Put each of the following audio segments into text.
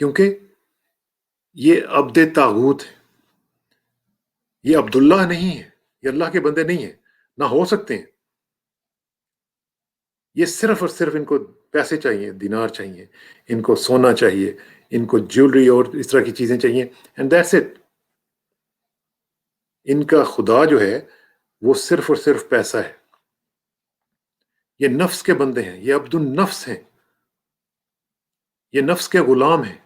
کیونکہ یہ عبد طاغوت ہے، یہ عبداللہ نہیں ہے، یہ اللہ کے بندے نہیں ہیں، نہ ہو سکتے ہیں. یہ صرف اور صرف ان کو پیسے چاہیے، دینار چاہیے، ان کو سونا چاہیے، ان کو جیولری اور اس طرح کی چیزیں چاہیے، اینڈ دیٹس اٹ. ان کا خدا جو ہے وہ صرف اور صرف پیسہ ہے. یہ نفس کے بندے ہیں، یہ عبد النفس ہیں، یہ نفس کے غلام ہیں.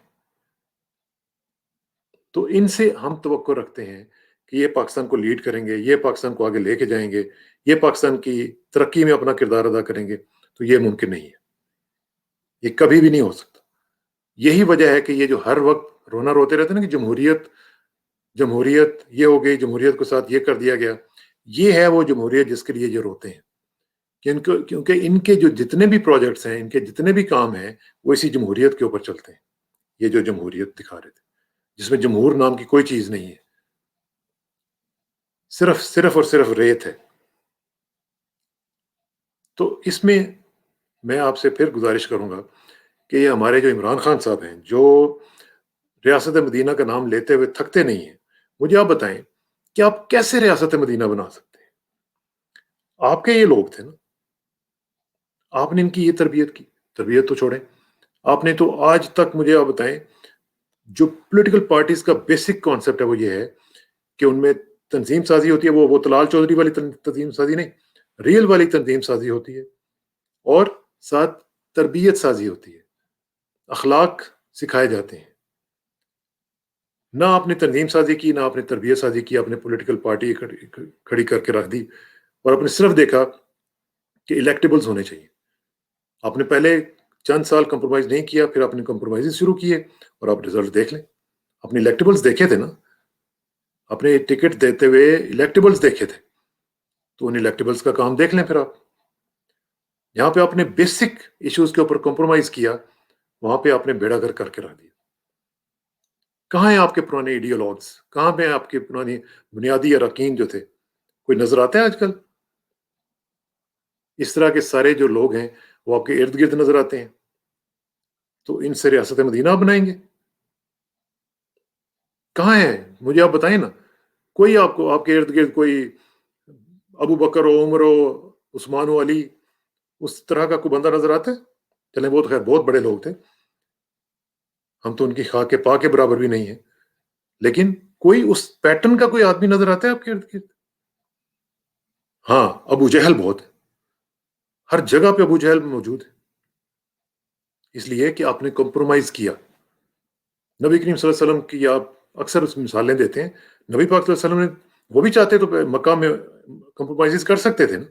تو ان سے ہم توقع رکھتے ہیں کہ یہ پاکستان کو لیڈ کریں گے، یہ پاکستان کو آگے لے کے جائیں گے، یہ پاکستان کی ترقی میں اپنا کردار ادا کریں گے. تو یہ ممکن نہیں ہے، یہ کبھی بھی نہیں ہو سکتا. یہی وجہ ہے کہ یہ جو ہر وقت رونا روتے رہتے ہیں نا کہ جمہوریت جمہوریت یہ ہو گئی، جمہوریت کے ساتھ یہ کر دیا گیا، یہ ہے وہ جمہوریت جس کے لیے یہ روتے ہیں. کیونکہ ان کے جو جتنے بھی پروجیکٹس ہیں، ان کے جتنے بھی کام ہیں، وہ اسی جمہوریت کے اوپر چلتے ہیں. یہ جو جمہوریت دکھا رہے تھے جس میں جمہور نام کی کوئی چیز نہیں ہے، صرف اور صرف ریت ہے. تو اس میں آپ سے پھر گزارش کروں گا کہ یہ ہمارے جو عمران خان صاحب ہیں، جو ریاست مدینہ کا نام لیتے ہوئے تھکتے نہیں ہیں، مجھے آپ بتائیں کہ آپ کیسے ریاست مدینہ بنا سکتے ہیں؟ آپ کے یہ لوگ تھے نا، آپ نے ان کی یہ تربیت تو چھوڑیں. آپ نے تو آج تک، مجھے آپ بتائیں، جو پولیٹیکل پارٹیز کا بیسک کانسیپٹ ہے وہ یہ ہے کہ ان میں تنظیم سازی ہوتی ہے، وہ طلال چودھری والی تنظیم سازی نہیں، ریل والی تنظیم سازی ہوتی ہے، اور ساتھ تربیت سازی ہوتی ہے، اخلاق سکھائے جاتے ہیں. نہ آپ نے تنظیم سازی کی، نہ آپ نے تربیت سازی کی، آپ نے پولیٹیکل پارٹی کھڑی کر کے رکھ دی، اور آپ نے صرف دیکھا کہ الیکٹیبلز ہونے چاہیے. آپ نے پہلے چند سال کمپرومائز نہیں کیا، پھر آپ نے کمپرومائز شروع کیے، اور آپ رزلٹ دیکھ لیں. اپنے الیکٹیبلز دیکھے تھے نا، اپنے ٹکٹ دیتے ہوئے الیکٹیبلز دیکھے تھے، تو ان الیکٹیبلز کا کام دیکھ لیں. پھر آپ جہاں پہ آپ نے بیسک ایشوز کے اوپر کمپرومائز کیا، وہاں پہ آپ نے بیڑا گر کر کے رکھ دیا. کہاں ہیں آپ کے پرانے ایڈیولوگس؟ کہاں پہ آپ کے پرانے بنیادی اراکین جو تھے؟ کوئی نظر آتا ہے آج کل؟ اس طرح کے سارے جو لوگ ہیں وہ آپ کے ارد گرد نظر آتے ہیں. تو ان سے ریاست مدینہ بنائیں گے؟ کہاں ہیں؟ مجھے آپ بتائیں نا. کوئی آپ کو، آپ کے ارد گرد کوئی ابو بکر و عمر و عثمان و علی، اس طرح کا کوئی بندہ نظر آتا ہے؟ چلیں وہ تو خیر بہت بڑے لوگ تھے، ہم تو ان کی خاک پا کے برابر بھی نہیں ہیں، لیکن کوئی اس پیٹرن کا کوئی آدمی نظر آتا ہے آپ کے ارد گرد؟ ہاں، ابو جہل بہت ہے، ہر جگہ پہ ابو جہل موجود ہے. اس لیے کہ آپ نے کمپرومائز کیا. نبی کریم صلی اللہ علیہ وسلم کی آپ اکثر اس مثالیں دیتے ہیں. نبی پاک صلی اللہ علیہ وسلم نے، وہ بھی چاہتے تو مکہ میں کمپرومائز کر سکتے تھے نا،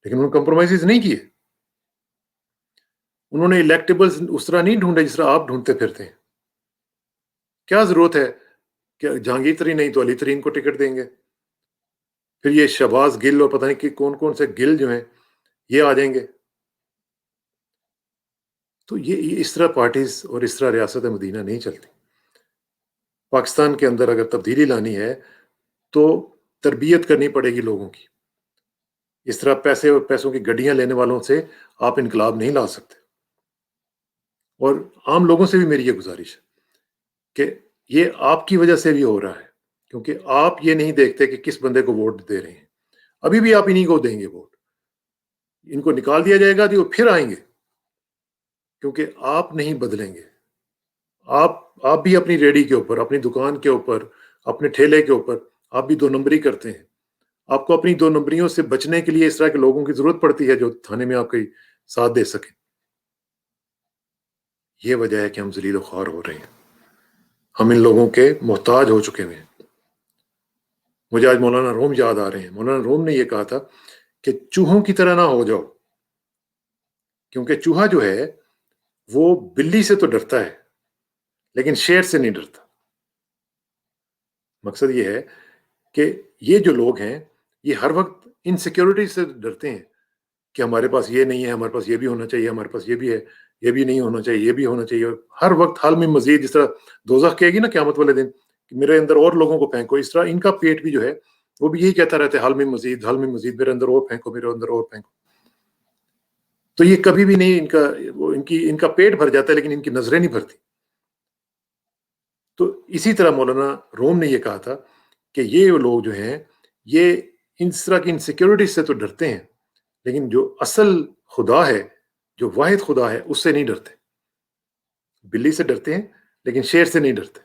لیکن انہوں نے کمپرومائز نہیں کیے. انہوں نے الیکٹیبلز اس طرح نہیں ڈھونڈے جس طرح آپ ڈھونڈتے پھرتے ہیں. کیا ضرورت ہے کہ جہانگیر ترین نہیں تو علی ترین کو ٹکٹ دیں گے، پھر یہ شہباز گل اور پتہ نہیں کہ کون کون سے گل جو ہیں یہ آ جائیں گے. تو یہ اس طرح پارٹیز اور اس طرح ریاست مدینہ نہیں چلتی. پاکستان کے اندر اگر تبدیلی لانی ہے تو تربیت کرنی پڑے گی لوگوں کی. اس طرح پیسے اور پیسوں کی گڈیاں لینے والوں سے آپ انقلاب نہیں لا سکتے. اور عام لوگوں سے بھی میری یہ گزارش ہے کہ یہ آپ کی وجہ سے بھی ہو رہا ہے، کیونکہ آپ یہ نہیں دیکھتے کہ کس بندے کو ووٹ دے رہے ہیں. ابھی بھی آپ انہیں کو دیں گے ووٹ، ان کو نکال دیا جائے گا تو وہ پھر آئیں گے، کیونکہ آپ نہیں بدلیں گے. آپ بھی اپنی ریڈی کے اوپر، اپنی دکان کے اوپر، اپنے ٹھیلے کے اوپر آپ بھی دو نمبری کرتے ہیں. آپ کو اپنی دو نمبریوں سے بچنے کے لیے اس طرح کے لوگوں کی ضرورت پڑتی ہے جو تھانے میں آپ کے ساتھ دے سکیں. یہ وجہ ہے کہ ہم ذلیل و خوار ہو رہے ہیں، ہم ان لوگوں کے محتاج ہو چکے ہیں. مجھے آج مولانا روم یاد آ رہے ہیں. مولانا روم نے یہ کہا تھا کہ چوہوں کی طرح نہ ہو جاؤ، کیونکہ چوہا جو ہے وہ بلی سے تو ڈرتا ہے لیکن شیر سے نہیں ڈرتا. مقصد یہ ہے کہ یہ جو لوگ ہیں یہ ہر وقت انسیکیورٹی سے ڈرتے ہیں کہ ہمارے پاس یہ نہیں ہے، ہمارے پاس یہ بھی ہونا چاہیے، ہمارے پاس یہ بھی ہے، یہ بھی نہیں ہونا چاہیے، یہ بھی ہونا چاہیے. ہر وقت حال میں مزید، جس طرح دوزخ کہے گی نا قیامت والے دن کہ میرے اندر اور لوگوں کو پھینکو، اس طرح ان کا پیٹ بھی جو ہے وہ بھی یہی کہتا رہتا ہے، حال میں مزید، حال میں مزید، میرے اندر اور پھینکو، میرے اندر اور پھینکو. تو یہ کبھی بھی نہیں، ان کا پیٹ بھر جاتا ہے لیکن ان کی نظریں نہیں بھرتی. تو اسی طرح مولانا روم نے یہ کہا تھا کہ یہ لوگ جو ہیں یہ اس طرح کی انسیکیورٹی سے تو ڈرتے ہیں، لیکن جو اصل خدا ہے، جو واحد خدا ہے، اس سے نہیں ڈرتے. بلی سے ڈرتے ہیں لیکن شیر سے نہیں ڈرتے.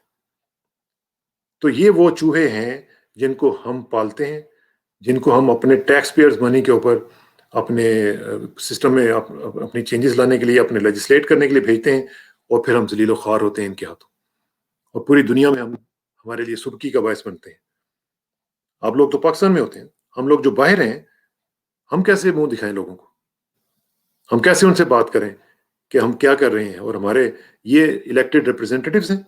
تو یہ وہ چوہے ہیں جن کو ہم پالتے ہیں، جن کو ہم اپنے ٹیکس پیئرز منی کے اوپر اپنے سسٹم میں اپنی چینجز لانے کے لیے، اپنے لیجسلیٹ کرنے کے لیے بھیجتے ہیں، اور پھر ہم ذلیل و خوار ہوتے ہیں ان کے ہاتھوں، اور پوری دنیا میں ہم ہمارے لیے سبکی کا باعث بنتے ہیں. آپ لوگ تو پاکستان میں ہوتے ہیں، ہم لوگ جو باہر ہیں، ہم کیسے منہ دکھائیں لوگوں کو؟ ہم کیسے ان سے بات کریں کہ ہم کیا کر رہے ہیں، اور ہمارے یہ الیکٹڈ ریپرزینٹیٹیوز ہیں.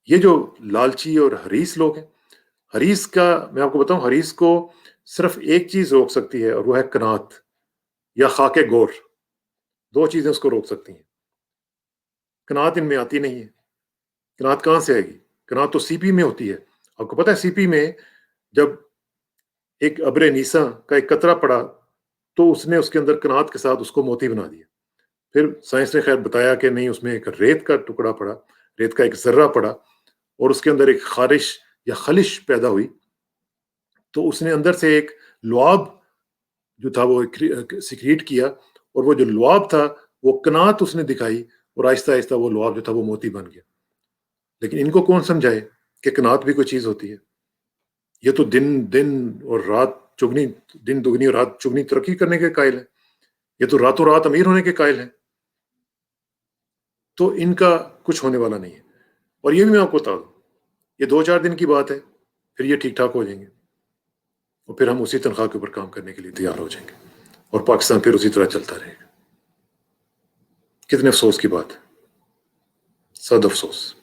یہ جو لالچی اور حریص لوگ ہیں، حریص کا میں آپ کو بتاؤں، حریص کو صرف ایک چیز روک سکتی ہے، اور وہ ہے قناعت یا خاک گور. دو چیزیں اس کو روک سکتی ہیں. قناعت ان میں آتی نہیں ہے. قناعت کہاں سے آئے گی؟ قناعت تو سی پی میں ہوتی ہے. آپ کو پتہ ہے سی پی میں جب ایک ابر نیسا کا ایک قطرہ پڑا تو اس نے اس کے اندر قناعت کے ساتھ اس کو موتی بنا دیا. پھر سائنس نے خیر بتایا کہ نہیں، اس میں ایک ریت کا ٹکڑا پڑا، ریت کا ایک ذرہ پڑا، اور اس کے اندر ایک خارش یا خلش پیدا ہوئی. تو اس نے اندر سے ایک لعاب جو تھا وہ سیکریٹ کیا، اور وہ جو لعاب تھا وہ قناعت اس نے دکھائی، اور آہستہ آہستہ وہ لعاب جو تھا وہ موتی بن گیا. لیکن ان کو کون سمجھائے کہ قناعت بھی کوئی چیز ہوتی ہے؟ یہ تو دن دن اور رات چگنی، دن دگنی اور رات چگنی ترقی کرنے کے قائل ہیں. یہ تو راتوں رات امیر ہونے کے قائل ہیں. تو ان کا کچھ ہونے والا نہیں ہے. اور یہ بھی میں آپ کو بتا دوں، یہ 2-4 دن کی بات ہے، پھر یہ ٹھیک ٹھاک ہو جائیں گے، اور پھر ہم اسی تنخواہ کے اوپر کام کرنے کے لیے تیار ہو جائیں گے، اور پاکستان پھر اسی طرح چلتا رہے گا. کتنے افسوس کی بات ہے، صد افسوس.